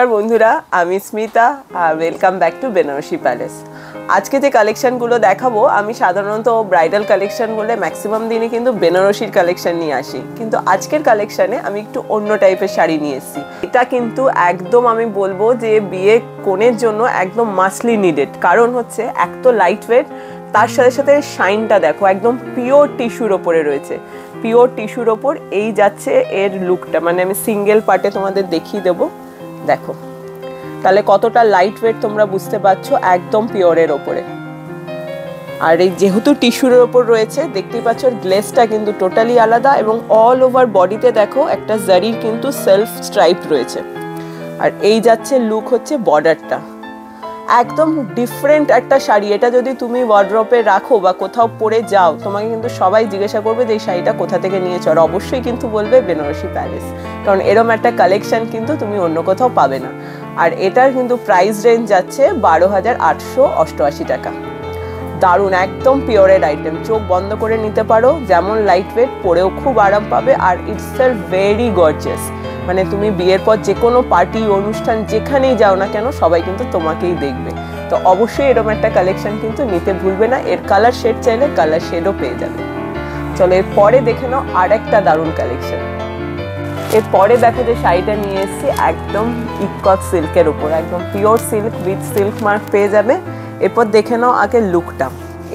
নমস্কার বন্ধুরা, আমি স্মিতা আর welcome back to Banarasi Palace. আজকে যে কালেকশনগুলো দেখাবো, আমি সাধারণত ব্রাইডাল কালেকশন বলে ম্যাক্সিমাম দিনই কিন্তু বেনারসির কালেকশন নিয়ে আসি, কিন্তু আজকের কালেকশানে আমি একটু অন্য টাইপের শাড়ি নিয়ে এসেছি। এটা কিন্তু একদম আমি বলবো যে বিয়ে কনের জন্য একদম মাস্টলি নিডেড, কারণ হচ্ছে এক তো লাইট ওয়েট, তার সাথে সাথে শাইনটা দেখো, একদম পিওর টিস্যুর ওপরে রয়েছে। পিওর টিস্যুর ওপর এই যাচ্ছে এর লুকটা, মানে আমি সিঙ্গেল পার্টে তোমাদের দেখিয়ে দেবো, দেখো তাহলে কতটা লাইট ওয়েট তোমরা বুঝতে পারছো, একদম পিওরের ওপরে। আর এই যেহেতু টিস্যুর ওপর রয়েছে, দেখতেই পাচ্ছ গ্লেসটা কিন্তু টোটালি আলাদা, এবং অল ওভার বডিতে দেখো একটা জারির কিন্তু সেলফ স্ট্রাইপ রয়েছে। আর এই যাচ্ছে লুক হচ্ছে বর্ডারটা, একদম ডিফারেন্ট একটা শাড়ি। এটা যদি তুমি ওয়ার্ড্রপে রাখো বা কোথাও পরে যাও, তোমাকে কিন্তু সবাই জিজ্ঞাসা করবে যে এই শাড়িটা কোথা থেকে নিয়েছো, আর অবশ্যই কিন্তু বলবে বেনারসি প্যালেস, কারণ এরম একটা কালেকশন কিন্তু তুমি অন্য কোথাও পাবে না। আর এটার কিন্তু প্রাইস রেঞ্জ যাচ্ছে 12,888 টাকা। দারুণ, একদম পিওরের আইটেম, চোখ বন্ধ করে নিতে পারো, যেমন লাইট ওয়েট, পরেও খুব আরাম পাবে। আর ইটস ভেরি গর্জিয়াস, মানে তুমি বিয়ের পর যে কোনো পার্টি অনুষ্ঠান যেখানেই যাও না কেন, সবাই কিন্তু তোমাকেই দেখবে। তো অবশ্যই এরকম একটা কালেকশন কিন্তু নিতে ভুলবে না। এর কালার শেড চাইলে কালার শেডও পেয়ে যাবে। চলো এরপরে দেখে নাও আর একটা দারুণ কালেকশন। এরপরে দেখো যে শাড়িটা নিয়ে এসেছি একদম ইকট সিল্কের উপর, একদম pure silk with silk mark পেয়ে যাবে। এরপর দেখে নাও আগে লুকটা,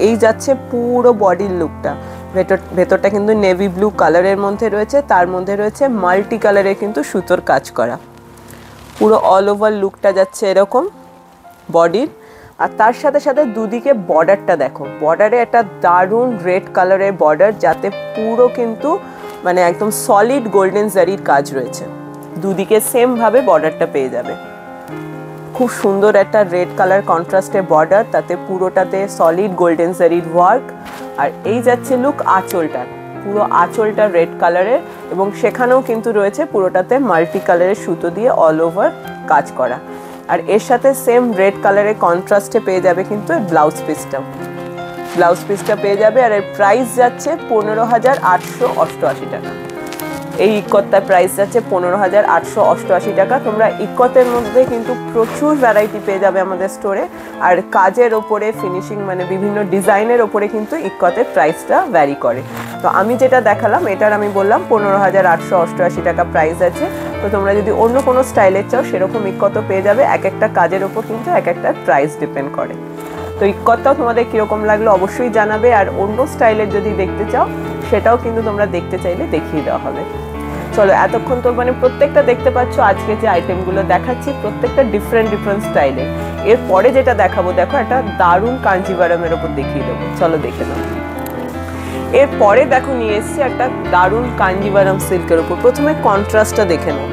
এই যাচ্ছে পুরো বডির লুকটা। ভেতরটা কিন্তু নেভি ব্লু কালারের মধ্যে রয়েছে, তার মধ্যে রয়েছে মাল্টি কালারের কিন্তু সুতোর কাজ করা। পুরো অল ওভার লুকটা যাচ্ছে এরকম বডির। আর তার সাথে সাথে দুদিকে বর্ডারটা দেখো, বর্ডারে একটা দারুণ রেড কালারের বর্ডার, যাতে পুরো কিন্তু মানে একদম সলিড গোল্ডেন জারির কাজ রয়েছে। দুদিকে সেম ভাবে বর্ডারটা পেয়ে যাবে। খুব সুন্দর একটা রেড কালার কন্ট্রাস্টের বর্ডার, তাতে পুরোটাতে সলিড গোল্ডেন জারির ওয়ার্ক। আর এই যাচ্ছে লুক আঁচলটার, পুরো আঁচলটা রেড কালারের, এবং সেখানেও কিন্তু রয়েছে পুরোটাতে মাল্টি কালারের সুতো দিয়ে অল ওভার কাজ করা। আর এর সাথে সেম রেড কালারের কন্ট্রাস্টে পেয়ে যাবে কিন্তু ব্লাউজ পিসটা পেয়ে যাবে। আর এর প্রাইস যাচ্ছে 15,888 টাকা। এই ইকত্তার প্রাইস যাচ্ছে 15,888 টাকা। তোমরা ইকতের মধ্যে কিন্তু প্রচুর ভ্যারাইটি পেয়ে যাবে আমাদের স্টোরে। আর কাজের ওপরে ফিনিশিং, মানে বিভিন্ন ডিজাইনের ওপরে কিন্তু ইকতের প্রাইসটা ভ্যারি করে। তো আমি যেটা দেখালাম, এটার আমি বললাম 15,888 টাকা প্রাইস আছে। তো তোমরা যদি অন্য কোনো স্টাইলের চাও, সেরকম ইকত পেয়ে যাবে। এক একটা কাজের ওপর কিন্তু এক একটা প্রাইস ডিপেন্ড করে। তো ইকতটাও তোমাদের কীরকম লাগলো অবশ্যই জানাবে। আর অন্য স্টাইলের যদি দেখতে চাও, সেটাও কিন্তু তোমরা দেখতে চাইলে দেখিয়ে দেওয়া হবে। চলো, এতক্ষণ তো মানে প্রত্যেকটা দেখতে পাচ্ছ, আজকে যে আইটেমগুলো দেখাচ্ছি প্রত্যেকটা ডিফারেন্ট স্টাইলে। এরপরে যেটা দেখাবো, দেখো একটা দারুণ কাঞ্জিভারমের ওপর দেখিয়ে দেবো, চলো দেখে নাও। এরপরে দেখো নিয়ে এসছি একটা দারুণ কাঞ্জিভারম সিল্কের ওপর। প্রথমে কন্ট্রাস্টটা দেখে নাও।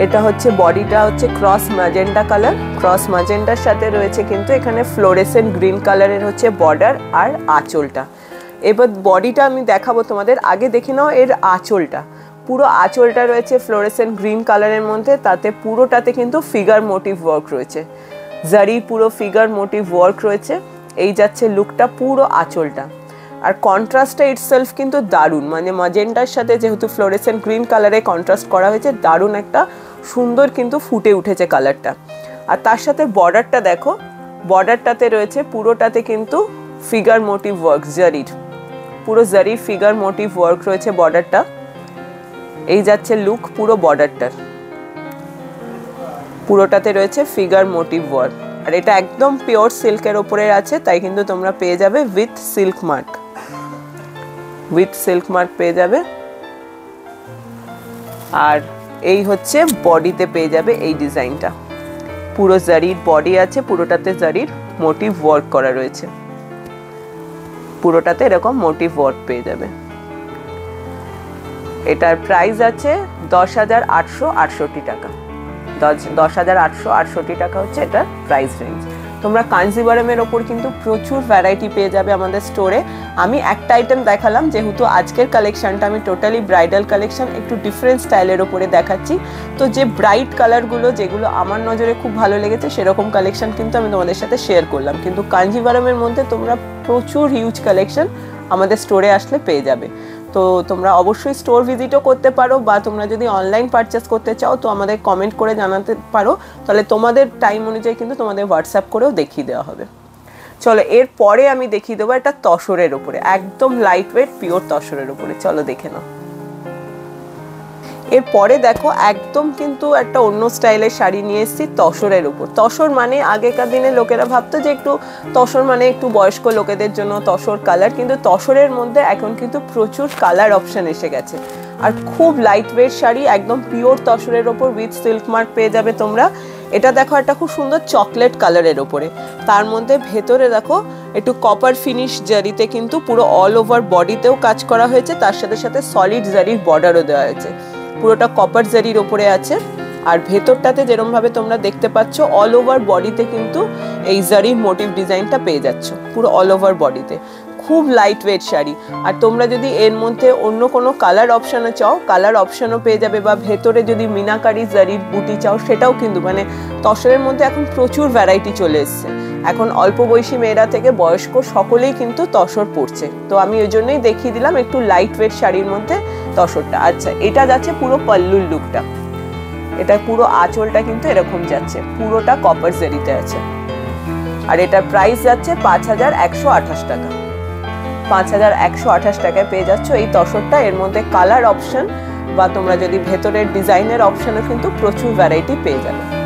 এটা হচ্ছে বডিটা হচ্ছে ক্রস ম্যাজেন্ডা কালার, ক্রস ম্যাজেন্ডার সাথে রয়েছে কিন্তু এখানে ফ্লোরেসেন্ট গ্রিন কালারের হচ্ছে বর্ডার আর আঁচলটা। এবার বডিটা আমি দেখাবো তোমাদের, আগে দেখে নাও এর আঁচলটা। পুরো আঁচলটা রয়েছে ফ্লোরেসেন্ট গ্রিন কালারের মধ্যে, তাতে পুরোটাতে কিন্তু ফিগার মোটিভ ওয়ার্ক রয়েছে, জারি পুরো ফিগার মোটিভ ওয়ার্ক রয়েছে। এই যাচ্ছে লুকটা পুরো আঁচলটা। আর কন্ট্রাস্টটা ইটসেলফ কিন্তু দারুণ, মানে ম্যাজেন্ডার সাথে যেহেতু ফ্লোরেসেন্ট গ্রিন কালারে কন্ট্রাস্ট করা হয়েছে, দারুণ একটা সুন্দর কিন্তু ফুটে উঠেছে কালারটা। আর তার সাথে বর্ডারটা দেখো, বর্ডারটাতে রয়েছে পুরোটাতে কিন্তু ফিগার মোটিভ ওয়ার্ক, জারির পুরো জারির ফিগার মোটিভ ওয়ার্ক রয়েছে বর্ডারটা। এই যাচ্ছে লুক পুরো বর্ডারটার, পুরোটাতে রয়েছে ফিগার মোটিভ ওয়ার্ক। আর এটা একদম পিওর সিল্কের ওপরে আছে, তাই কিন্তু তোমরা পেয়ে যাবে উইথ সিল্ক মার্ক পেয়ে যাবে। আর এই হচ্ছে বডিতে পেয়ে যাবে এই ডিজাইনটা, পুরো জারির বডি আছে, পুরোটাতে জারির মোটিভ ওয়ার্ক করা রয়েছে, পুরোটাতে এরকম মোটিভ ওয়ার্ক পেয়ে যাবে। এটার প্রাইস আছে 10,868 টাকা। 10,868 টাকা হচ্ছে এটার প্রাইস রেঞ্জ। তোমরা কাঞ্জিভারমের ওপর কিন্তু প্রচুর ভ্যারাইটি পেয়ে যাবে আমাদের স্টোরে। আমি একটা আইটেম দেখালাম, যেহেতু আজকের কালেকশনটা আমি টোটালি ব্রাইডাল কালেকশন, একটু ডিফারেন্ট স্টাইলের ওপরে দেখাচ্ছি। তো যে ব্রাইট কালারগুলো যেগুলো আমার নজরে খুব ভালো লেগেছে, সেরকম কালেকশন কিন্তু আমি তোমাদের সাথে শেয়ার করলাম। কিন্তু কাঞ্জিভারমের মধ্যে তোমরা প্রচুর হিউজ কালেকশন আমাদের স্টোরে আসলে পেয়ে যাবে। তো তোমরা অবশ্যই স্টোর ভিজিটও করতে পারো, বা তোমরা যদি অনলাইন পারচেস করতে চাও তো আমাদের কমেন্ট করে জানাতে পারো, তাহলে তোমাদের টাইম অনুযায়ী কিন্তু তোমাদের হোয়াটসঅ্যাপ করেও দেখিয়ে দেওয়া হবে। চলো এরপরে আমি দেখিয়ে দেবো একটা তসরের উপরে, একদম লাইট ওয়েট পিওর তসরের উপরে। চলো দেখে নাও। এরপরে দেখো একদম কিন্তু একটা অন্য স্টাইলের শাড়ি নিয়ে এসেছি তসরের উপর। তসর মানে আগেকার দিনে লোকেরা ভাবতো যে একটু তসর মানে একটু বয়স্ক লোকেদের জন্য তসর কালার, কিন্তু তসরের মধ্যে এখন কিন্তু প্রচুর কালার অপশন এসে গেছে। আর খুব লাইট ওয়েট শাড়ি, একদম পিওর তসরের ওপর উইথ সিল্ক মার্ক পেয়ে যাবে তোমরা। এটা দেখো একটা খুব সুন্দর চকলেট কালারের ওপরে, তার মধ্যে ভেতরে দেখো একটু কপার ফিনিশ জারিতে কিন্তু পুরো অল ওভার বডিতেও কাজ করা হয়েছে, তার সাথে সাথে সলিড জারির বর্ডারও দেওয়া হয়েছে। পুরোটা কপার জারির ওপরে আছে। আর ভেতরটাতে যেরকম ভাবে তোমরা দেখতে পাচ্ছ অল ওভার বডিতে কিন্তু এই জারির মোটিভ ডিজাইনটা পেয়ে যাচ্ছ পুরো অল ওভার বডিতে। খুব লাইট ওয়েট শাড়ি। আর তোমরা যদি এর মধ্যে অন্য কোনো কালার অপশানও চাও, কালার অপশানও পেয়ে যাবে, বা ভেতরে যদি মিনাকারি জারির বুটি চাও সেটাও কিন্তু, মানে তসরের মধ্যে এখন প্রচুর ভ্যারাইটি চলে এসছে। এখন অল্প বয়সী মেয়েরা থেকে বয়স্ক সকলেই কিন্তু তসর পরছে। তো আমি ওই জন্যই দেখিয়ে দিলাম একটু লাইট ওয়েট শাড়ির মধ্যে তসরটা। আচ্ছা, এটা যাচ্ছে পুরো পাল্লুর লুকটা। এটা পুরো আঁচলটা কিন্তু এরকম যাচ্ছে, পুরোটা কপার জারিতে আছে। আর এটার প্রাইস যাচ্ছে 5128 টাকা। 5128 টাকায় পেয়ে যাচ্ছ এই তসরটা। এর মধ্যে কালার অপশন বা তোমরা যদি ভেতরের ডিজাইনের অপশনও কিন্তু প্রচুর ভ্যারাইটি পেয়ে যাবে।